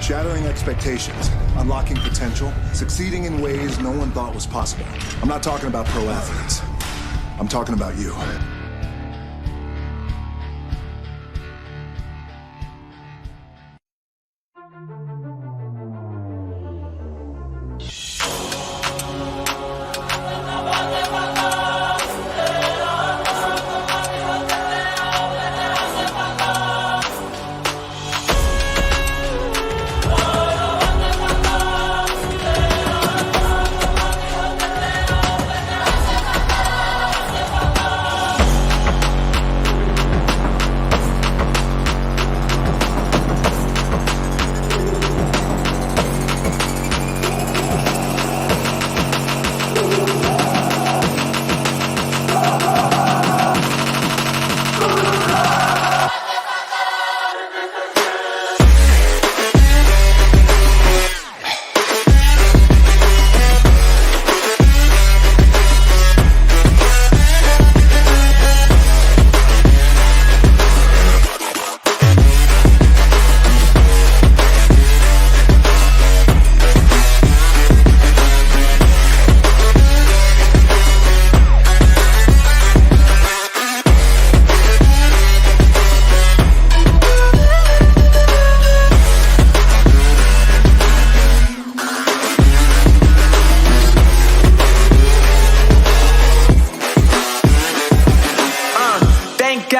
Shattering expectations, unlocking potential, succeeding in ways no one thought was possible. I'm not talking about pro athletes. I'm talking about you.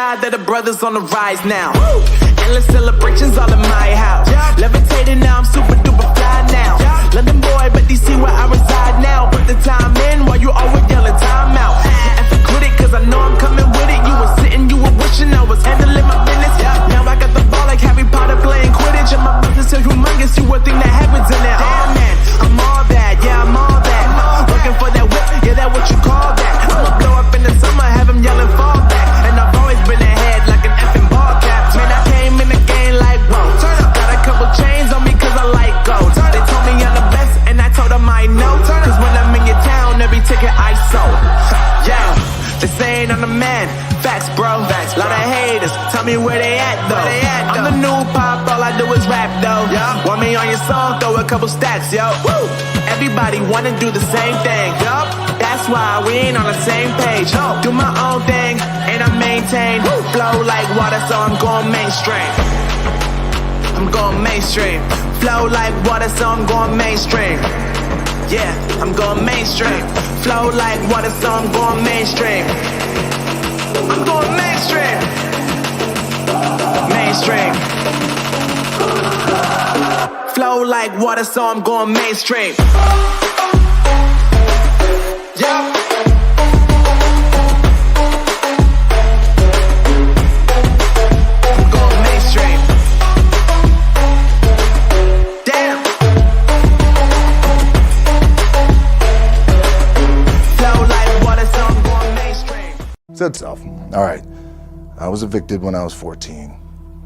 That the brothers on the rise now. Woo! Endless celebrations all in my house. Levitating now, I'm super duper fly now. London boy, but DC where I reside now. Put the time in while you always yelling time out. And quit it, cause I know I'm coming with it. You were sitting, you were wishing I was handling my business. Now I got the ball like Harry Potter playing Quidditch. And my business is humongous, you would think that happens in there. Oh man, I'm all that, yeah, I'm all that. Looking for that whip, yeah, that what you call that. I'ma blow up in the summer, have him yelling fall back. And I've always been ahead like an effing ball cap. Man, I came in the game like, whoa. Got a couple chains on me cause I like gold. They told me I'm the best and I told them I know. Cause when I'm in your town, every ticket I sold. Yeah, they saying I'm the man. Facts, bro. Lot of haters, tell me where they at though. I'm the new pop, all I do is rap though. Want me on your song, throw a couple stats, yo. Woo! Everybody wanna do the same thing. That's why we ain't on the same page. Do my own thing and I maintain. Flow like water, so I'm going mainstream. I'm going mainstream. Flow like water, so I'm going mainstream. Yeah, I'm going mainstream. Flow like water, so I'm going mainstream. I'm going mainstream. Mainstream. Flow like water, so I'm going mainstream. Yeah. I'm going mainstream. Damn. Flow like water, so I'm going mainstream. Said self. All right. I was evicted when I was 14.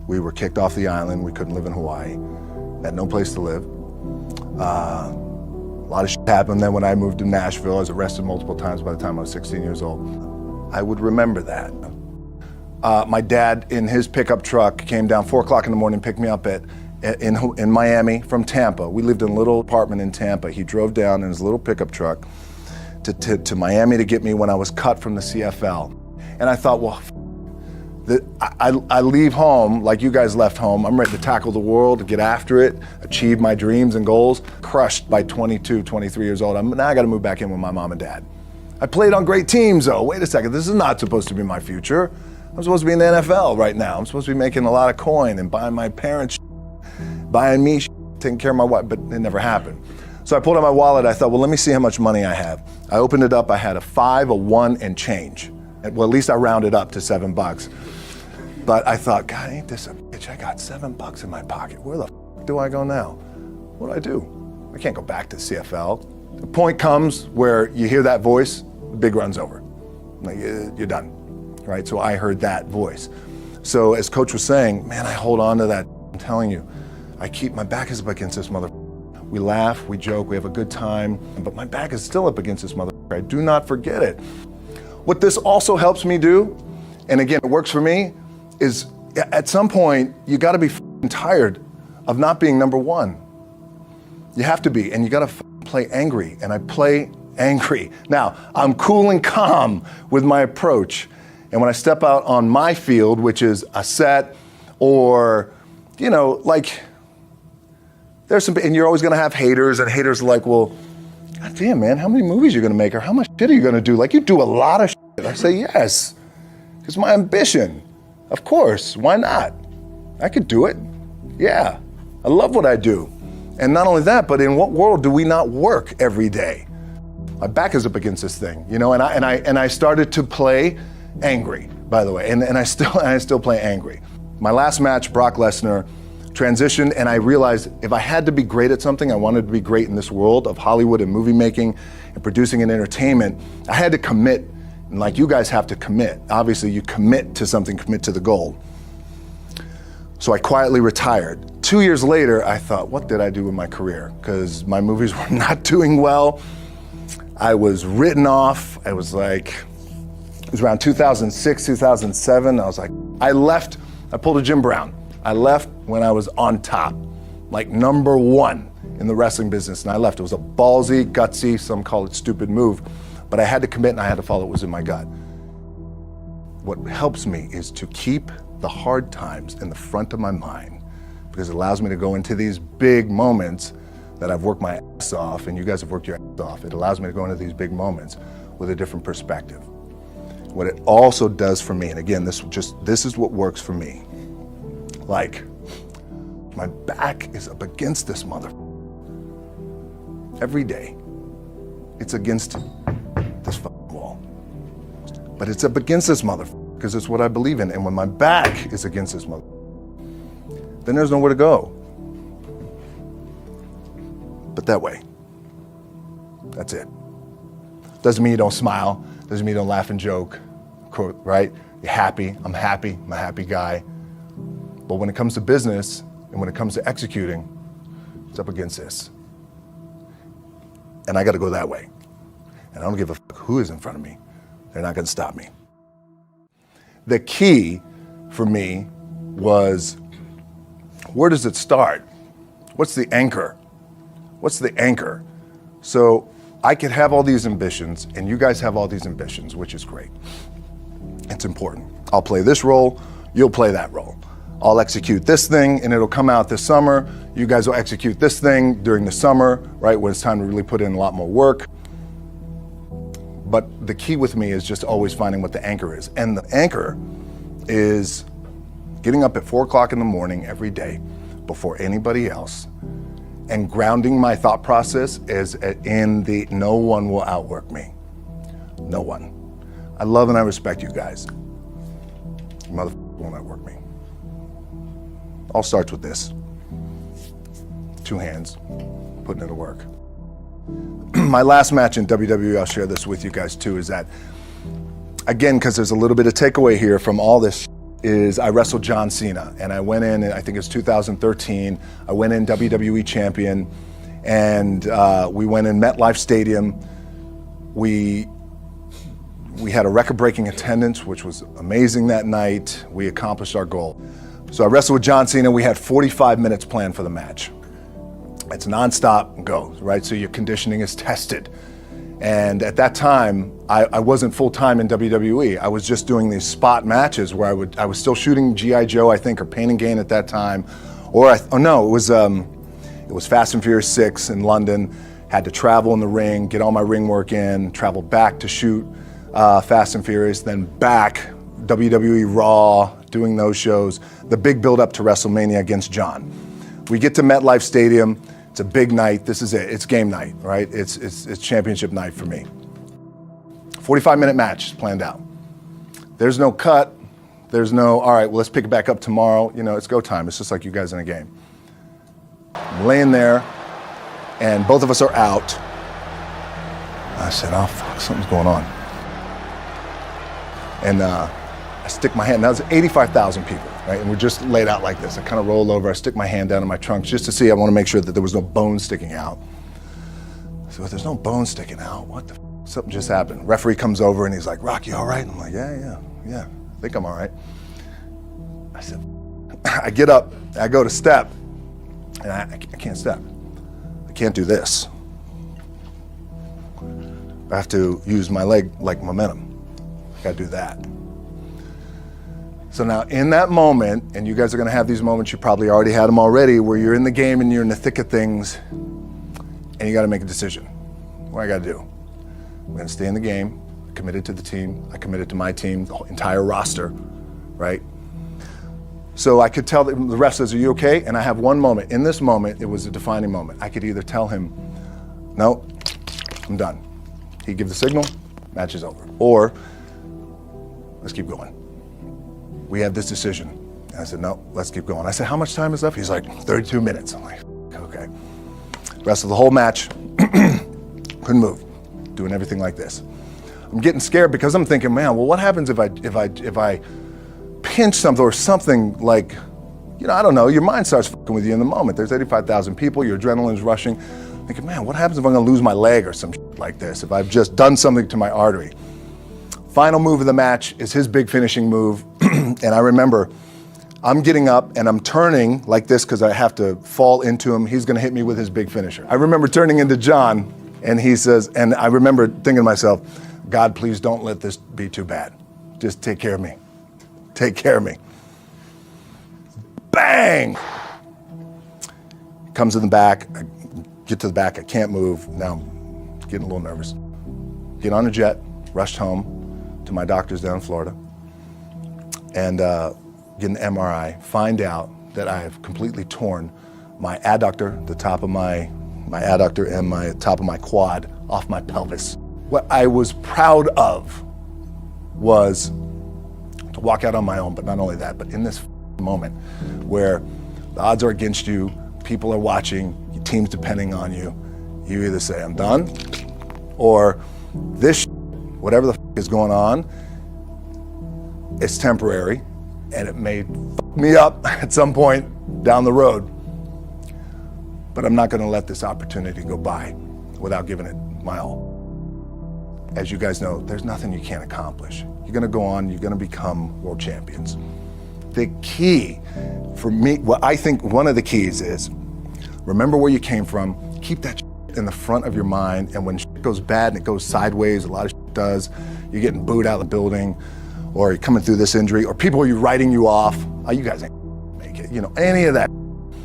We were kicked off the island. We couldn't live in Hawaii. Had no place to live. A lot of shit happened then when I moved to Nashville. I was arrested multiple times by the time I was 16 years old. I would remember that. My dad, in his pickup truck, came down 4 o'clock in the morning, picked me up in Miami from Tampa. We lived in a little apartment in Tampa. He drove down in his little pickup truck to Miami to get me when I was cut from the CFL. And I thought, well, I leave home like you guys left home. I'm ready to tackle the world, to get after it, achieve my dreams and goals. Crushed by 22, 23 years old. Now I got to move back in with my mom and dad. I played on great teams though. Wait a second, this is not supposed to be my future. I'm supposed to be in the NFL right now. I'm supposed to be making a lot of coin and buying my parents, buying me, taking care of my wife, but it never happened. So I pulled out my wallet. I thought, well, let me see how much money I have. I opened it up. I had a 5, a 1, and change. Well, at least I rounded up to $7. But I thought, God, ain't this a bitch? I got $7 in my pocket. Where the f do I go now? What do I do? I can't go back to CFL. The point comes where you hear that voice, the big run's over. Like, you're done, right? So I heard that voice. So as Coach was saying, man, I hold on to that. I'm telling you, I keep, my back is up against this mother. We laugh, we joke, we have a good time, but my back is still up against this mother. I do not forget it. What this also helps me do, and again, it works for me, is at some point, you gotta be tired of not being number one. You have to be, and you gotta play angry, and I play angry. Now, I'm cool and calm with my approach, and when I step out on my field, which is a set, or, you know, like, there's some, and you're always gonna have haters, and haters are like, well, God damn, man, how many movies are you gonna make, or how much shit are you gonna do? Like, you do a lot of shit. I say, yes, it's my ambition. Of course, why not? I could do it. Yeah, I love what I do. And not only that, but in what world do we not work every day? My back is up against this thing, you know, and I started to play angry, by the way, and I still play angry. My last match, Brock Lesnar, transitioned, and I realized if I had to be great at something, I wanted to be great in this world of Hollywood and movie making and producing and entertainment, I had to commit, and like you guys have to commit. Obviously, you commit to something, commit to the goal. So I quietly retired. 2 years later, I thought, what did I do with my career? Because my movies were not doing well. I was written off. It was around 2006, 2007. I was like, I left, I pulled a Jim Brown. I left when I was on top, like number one in the wrestling business, and I left. It was a ballsy, gutsy, some call it stupid move, but I had to commit and I had to follow what was in my gut. What helps me is to keep the hard times in the front of my mind, because it allows me to go into these big moments that I've worked my ass off, and you guys have worked your ass off. It allows me to go into these big moments with a different perspective. What it also does for me, and again, this is what works for me. Like, my back is up against this mother. Every day, it's against this wall. But it's up against this mother, because it's what I believe in. And when my back is against this mother, then there's nowhere to go. But that way, that's it. Doesn't mean you don't smile, doesn't mean you don't laugh and joke, right? You're happy, I'm a happy guy. But when it comes to business and when it comes to executing, it's up against this. And I gotta go that way. And I don't give a fuck who is in front of me. They're not gonna stop me. The key for me was, where does it start? What's the anchor? What's the anchor? So I could have all these ambitions, and you guys have all these ambitions, which is great. It's important. I'll play this role, you'll play that role. I'll execute this thing and it'll come out this summer. You guys will execute this thing during the summer, right, when it's time to really put in a lot more work. But the key with me is just always finding what the anchor is. And the anchor is getting up at 4 o'clock in the morning every day before anybody else and grounding my thought process is in the no one will outwork me. No one. I love and I respect you guys. You motherfuckers won't outwork me. All starts with this. 2 hands, putting it to work. My last match in WWE, I'll share this with you guys too, is that, again, because there's a little bit of takeaway here from all this, is I wrestled John Cena. And I went in, I think it's 2013, I went in WWE champion, and we went in MetLife Stadium. We had a record-breaking attendance, which was amazing that night. We accomplished our goal. So I wrestled with John Cena. We had 45 minutes planned for the match. It's nonstop go, right? So your conditioning is tested. And at that time, I wasn't full-time in WWE. I was just doing these spot matches where I was still shooting G.I. Joe, I think, or Pain and Gain at that time. It was Fast and Furious 6 in London. Had to travel in the ring, get all my ring work in, travel back to shoot Fast and Furious, then back, WWE Raw, doing those shows, the big build up to WrestleMania against John. We get to MetLife Stadium, it's a big night, this is it, it's game night, right? It's championship night for me. 45-minute match planned out. There's no cut, there's no, all right, well, let's pick it back up tomorrow, you know, it's go time, it's just like you guys in a game. I'm laying there, and both of us are out. I said, oh fuck, something's going on. And I stick my hand, that was 85,000 people, right? And we're just laid out like this. I kind of roll over, I stick my hand down in my trunk just to see, I want to make sure that there was no bone sticking out. So if there's no bone sticking out, what the f-? Something just happened. Referee comes over and he's like, Rock, you all right? I'm like, yeah, I think I'm all right. I said, I get up, I go to step, And I can't step. I can't do this. I have to use my leg like momentum. I gotta do that. So now in that moment, and you guys are gonna have these moments, you probably already had them already, where you're in the game and you're in the thick of things, and you gotta make a decision. What I gotta do? I'm gonna stay in the game, committed to the team, I committed to my team, the whole entire roster, right? So I could tell the ref says, are you okay? And I have one moment. In this moment, it was a defining moment. I could either tell him, no, I'm done. He gives the signal, match is over. Or, let's keep going. We have this decision. And I said, no, let's keep going. I said, how much time is left? He's like, 32 minutes. I'm like, okay. Rest of the whole match, couldn't move, doing everything like this. I'm getting scared because I'm thinking, man, well, what happens if I pinch something or something like, I don't know, your mind starts fucking with you in the moment. There's 85,000 people, your adrenaline's rushing. Thinking, man, what happens if I'm gonna lose my leg or some shit like this, if I've just done something to my artery? Final move of the match is his big finishing move. And I remember I'm getting up and I'm turning like this because I have to fall into him. He's gonna hit me with his big finisher. I remember turning into John and he says, and I remember thinking to myself, God, please don't let this be too bad. Just take care of me. Take care of me. Bang! Comes in the back, I get to the back, I can't move. Now I'm getting a little nervous. Get on a jet, rushed home to my doctor's down in Florida, and get an MRI, find out that I have completely torn my adductor, the top of my adductor and my top of my quad off my pelvis. What I was proud of was to walk out on my own, but not only that, but in this moment where the odds are against you, people are watching, your team's depending on you, you either say, I'm done, or this whatever the is going on, it's temporary, and it may fuck me up at some point down the road, but I'm not gonna let this opportunity go by without giving it my all. As you guys know, there's nothing you can't accomplish. You're gonna go on, you're gonna become world champions. The key for me, what I think one of the keys is, remember where you came from, keep that in the front of your mind, and when goes bad and it goes sideways, a lot of does, you're getting booed out of the building, or you're coming through this injury, or people are writing you off, oh, you guys ain't make it, any of that,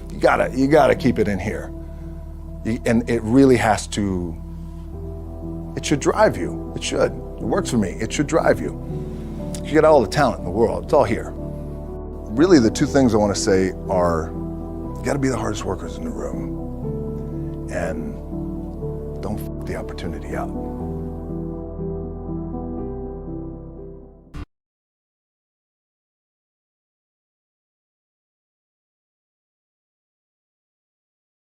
you gotta keep it in here. And it really has to, it should drive you. It should. It works for me. It should drive you. You got all the talent in the world. It's all here. Really, the two things I want to say are, you got to be the hardest workers in the room, and don't f the opportunity up.